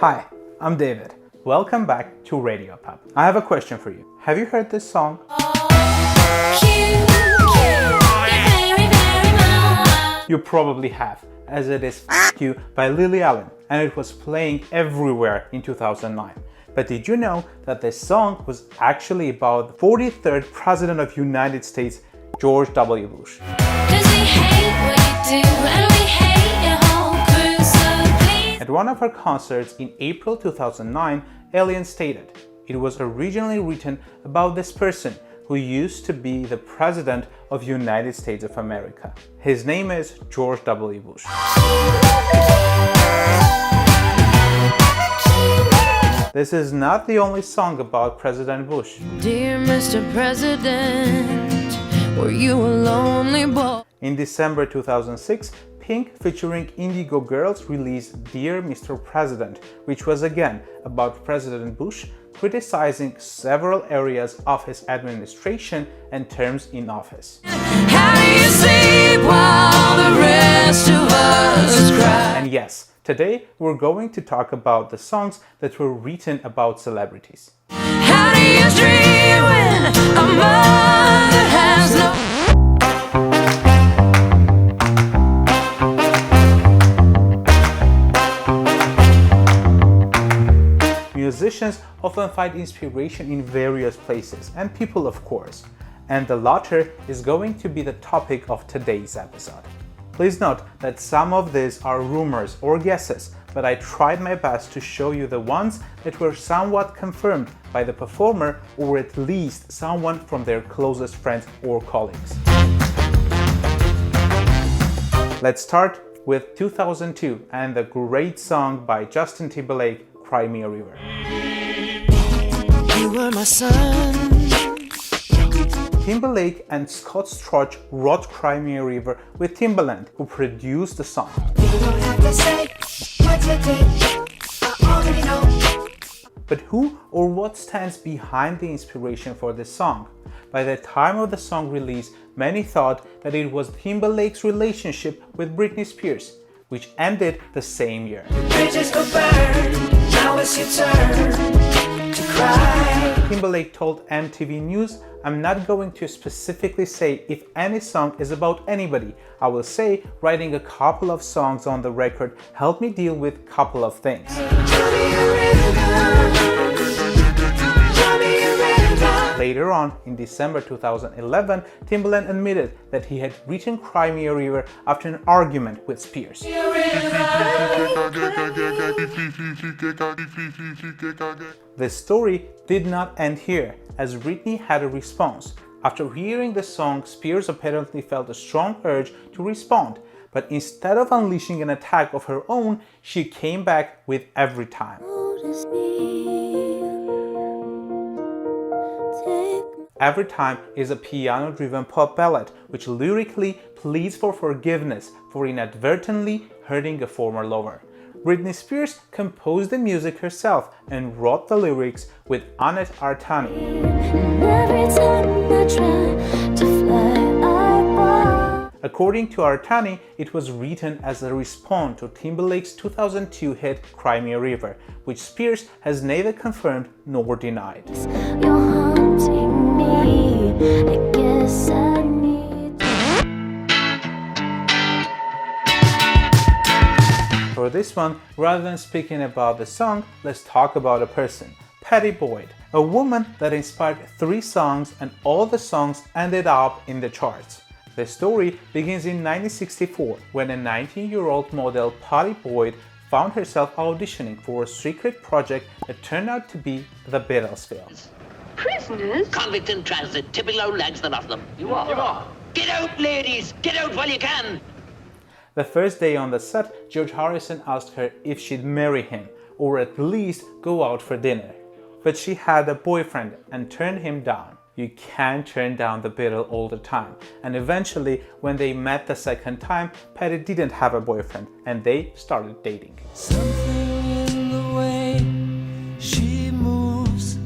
Hi, I'm David. Welcome back to RadioPub. I have a question for you. Have you heard this song? You probably have, as it is F You by Lily Allen, and it was playing everywhere in 2009. But did you know that this song was actually about the 43rd President of the United States, George W. Bush? At one of her concerts in April 2009, Allen stated, "It was originally written about this person who used to be the President of the United States of America. His name is George W. Bush." This is not the only song about President Bush. Dear Mr. President, were you a lonely boy? In December 2006, Pink featuring Indigo Girls released Dear Mr. President, which was again about President Bush criticizing several areas of his administration and terms in office. How do you sleep while the rest of us cry? And yes, today we're going to talk about the songs that were written about celebrities. How do you dream when a mother has no... Musicians often find inspiration in various places and people, of course, and the latter is going to be the topic of today's episode. Please note that some of these are rumors or guesses, but I tried my best to show you the ones that were somewhat confirmed by the performer or at least someone from their closest friends or colleagues. Let's start with 2002 and the great song by Justin Timberlake, Cry Me a River. You were my son. Timberlake and Scott Storch wrote Cry Me a River with Timbaland, who produced the song. But who or what stands behind the inspiration for this song? By the time of the song release, many thought that it was Timberlake's relationship with Britney Spears, which ended the same year. Bridges go burn, now it's your turn to cry. Timberlake told MTV News, "I'm not going to specifically say if any song is about anybody. I will say writing a couple of songs on the record helped me deal with a couple of things." Later on, in December 2011, Timbaland admitted that he had written Cry Me a River after an argument with Spears. The story did not end here, as Britney had a response. After hearing the song, Spears apparently felt a strong urge to respond, but instead of unleashing an attack of her own, she came back with Every Time. Every Time is a piano-driven pop ballad which lyrically pleads for forgiveness for inadvertently hurting a former lover. Britney Spears composed the music herself and wrote the lyrics with Annette Artani. According to Artani, it was written as a response to Timberlake's 2002 hit Cry Me a River, which Spears has neither confirmed nor denied. For this one, rather than speaking about the song, let's talk about a person, Pattie Boyd, a woman that inspired 3 songs and all the songs ended up in the charts. The story begins in 1964 when a 19-year-old model, Pattie Boyd, found herself auditioning for a secret project that turned out to be the Beatles film. Prisoners? Convict in transit, tipping low legs, the lot of them. You are. Get out, ladies! Get out while you can! The first day on the set, George Harrison asked her if she'd marry him, or at least go out for dinner. But she had a boyfriend and turned him down. You can't turn down the Beatles all the time. And eventually, when they met the second time, Pattie didn't have a boyfriend, and they started dating. Something in the way she moves.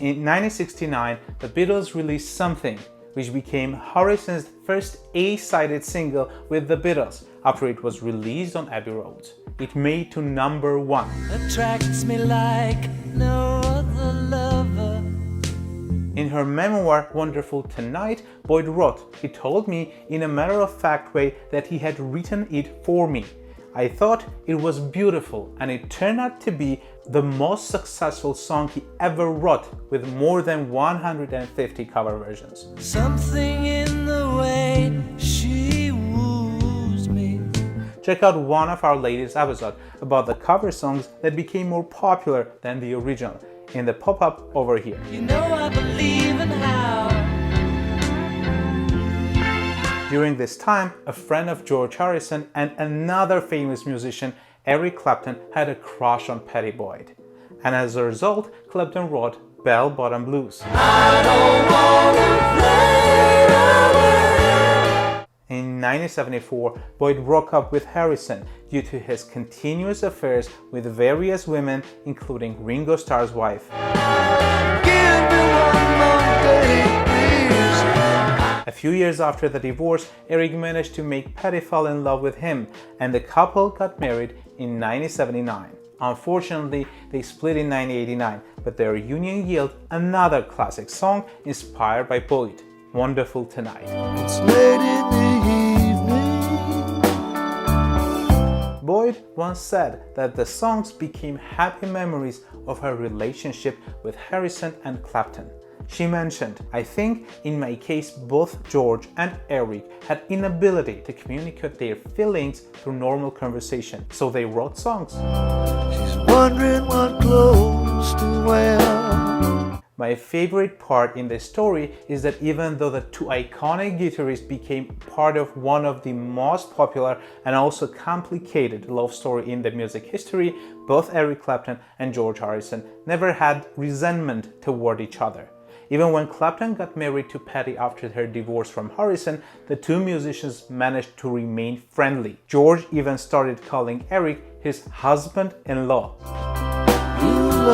In 1969, the Beatles released Something, which became Harrison's first A-sided single with the Beatles, after it was released on Abbey Road. It made to number 1. Attracts me like no other lover. In her memoir, Wonderful Tonight, Boyd wrote, "He told me in a matter-of-fact way that he had written it for me. I thought it was beautiful, and it turned out to be the most successful song he ever wrote, with more than 150 cover versions." Something in the way she woos me. Check out one of our latest episodes about the cover songs that became more popular than the original in the pop-up over here. You know I believe in how. During this time, a friend of George Harrison and another famous musician, Eric Clapton, had a crush on Pattie Boyd. And as a result, Clapton wrote Bell Bottom Blues. In 1974, Boyd broke up with Harrison due to his continuous affairs with various women, including Ringo Starr's wife. A few years after the divorce, Eric managed to make Pattie fall in love with him, and the couple got married in 1979. Unfortunately, they split in 1989, but their union yielded another classic song inspired by Boyd, Wonderful Tonight. It's late in the evening. Boyd once said that the songs became happy memories of her relationship with Harrison and Clapton. She mentioned, "I think in my case both George and Eric had inability to communicate their feelings through normal conversation, so they wrote songs." She's wondering what clothes to wear. My favorite part in this story is that even though the two iconic guitarists became part of one of the most popular and also complicated love story in the music history, both Eric Clapton and George Harrison never had resentment toward each other. Even when Clapton got married to Pattie after her divorce from Harrison, the two musicians managed to remain friendly. George even started calling Eric his husband-in-law. You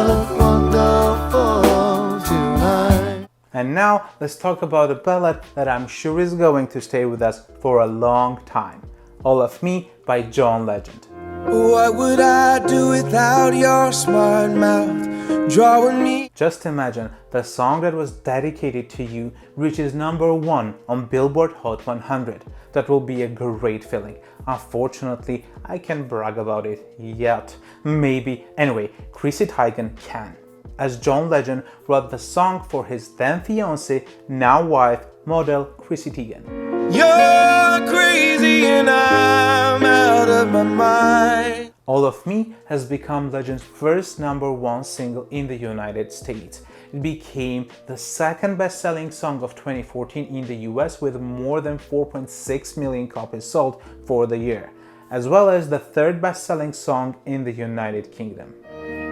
look wonderful tonight. And now let's talk about a ballad that I'm sure is going to stay with us for a long time. All of Me by John Legend. What would I do without your smart mouth drawing me? Just imagine the song that was dedicated to you reaches number 1 on Billboard Hot 100. That will be a great feeling. Unfortunately, I can't brag about it yet. Maybe. Anyway, Chrissy Teigen can, as John Legend wrote the song for his then fiancée, now wife, model Chrissy Teigen. You're crazy and I'm out of my mind. All of Me has become Legend's first number 1 single in the United States. It became the second best-selling song of 2014 in the US with more than 4.6 million copies sold for the year, as well as the third best-selling song in the United Kingdom.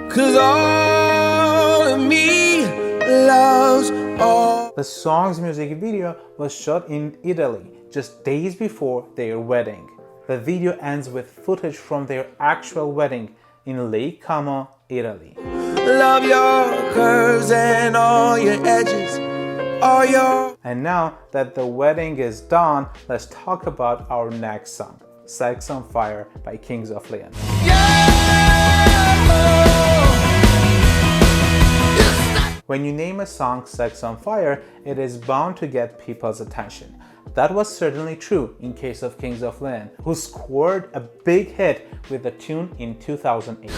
'Cause all of me loves all. The song's music video was shot in Italy just days before their wedding. The video ends with footage from their actual wedding in Lake Como, Italy. Love your curves and all your edges, all your. And now that the wedding is done, let's talk about our next song, Sex on Fire by Kings of Leon. When you name a song Sex on Fire, it is bound to get people's attention. That was certainly true in case of Kings of Leon, who scored a big hit with the tune in 2008.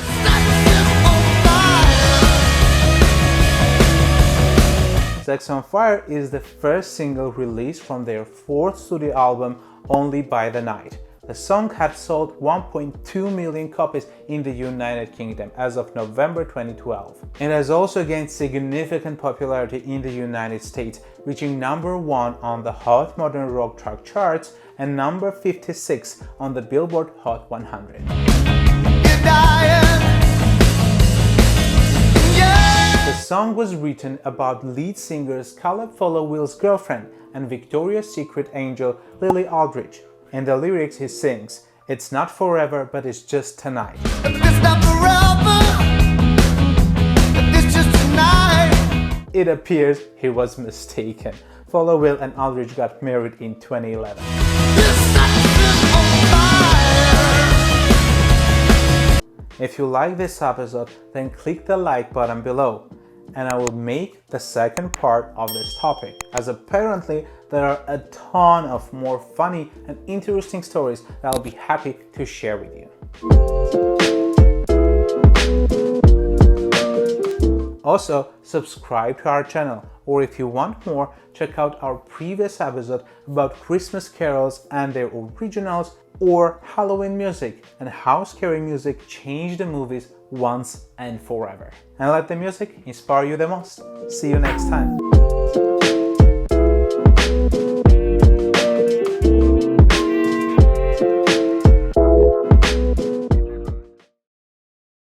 Sex on Fire is the first single released from their 4th studio album, Only by the Night. The song had sold 1.2 million copies in the United Kingdom as of November 2012. It has also gained significant popularity in the United States, reaching number 1 on the Hot Modern Rock Track charts and number 56 on the Billboard Hot 100. The song was written about lead singers Caleb Followill's girlfriend and Victoria's Secret angel Lily Aldridge. In the lyrics he sings, "It's not forever, but it's just tonight." It's not forever, it's just tonight. It appears he was mistaken. Followill and Aldridge got married in 2011. This sex is on fire. If you like this episode, then click the like button below, and I will make the second part of this topic, as apparently there are a ton of more funny and interesting stories that I'll be happy to share with you. Also, subscribe to our channel, or if you want more, check out our previous episode about Christmas carols and their originals, or Halloween music and how scary music changed the movies once and forever. And let the music inspire you the most. See you next time.